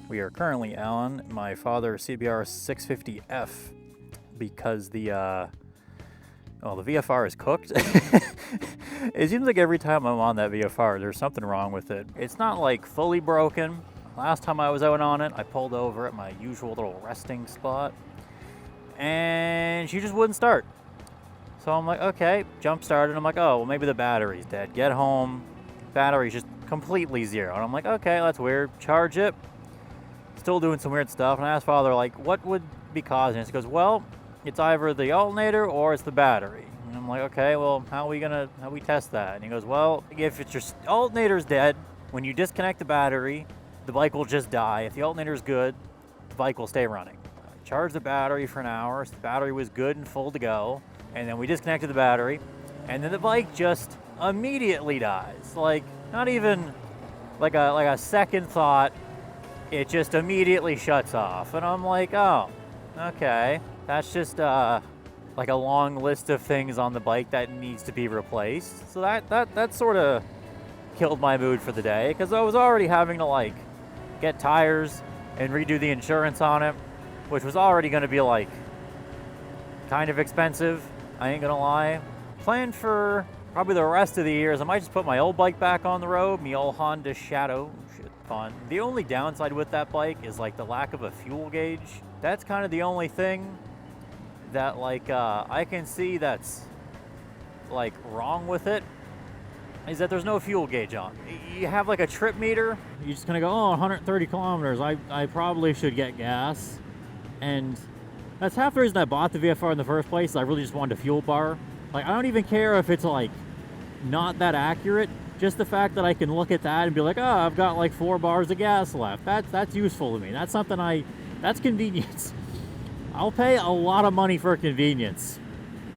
We are currently on my father's Cbr650f because the VFR is cooked. It seems like every time I'm on that VFR, there's something wrong with it. It's not like fully broken. Last time I was out on it, I pulled over at my usual little resting spot and she just wouldn't start. So I'm like, okay, jump started. I'm like, oh, well, maybe the battery's dead. Get home, battery's just completely zero. And I'm like, okay, that's weird. Charge it. Still doing some weird stuff. And I asked Father, like, what would be causing this? He goes, well, it's either the alternator or it's the battery. And I'm like, okay, well, how we test that? And he goes, well, if it's your alternator's dead, when you disconnect the battery, the bike will just die. If the alternator's good, the bike will stay running. I charged the battery for an hour. So the battery was good and full to go. And then we disconnected the battery. And then the bike just immediately dies. Like, not even like a second thought. It just immediately shuts off. And I'm like, oh, okay. That's just like a long list of things on the bike that needs to be replaced. So that sort of killed my mood for the day, because I was already having to like get tires and redo the insurance on it, which was already going to be like kind of expensive. I ain't gonna lie. Planned for probably the rest of the years, I might just put my old bike back on the road, my old Honda Shadow. Shit, fun. The only downside with that bike is like the lack of a fuel gauge. That's kind of the only thing that like I can see that's like wrong with it, is that there's no fuel gauge on. You have like a trip meter, you're just gonna go, oh, 130 kilometers, I probably should get gas. And that's half the reason I bought the VFR in the first place. I really just wanted a fuel bar. Like, I don't even care if it's like not that accurate. Just the fact that I can look at that and be like, oh, I've got like 4 bars of gas left. That's useful to me. That's something that's convenience. I'll pay a lot of money for convenience.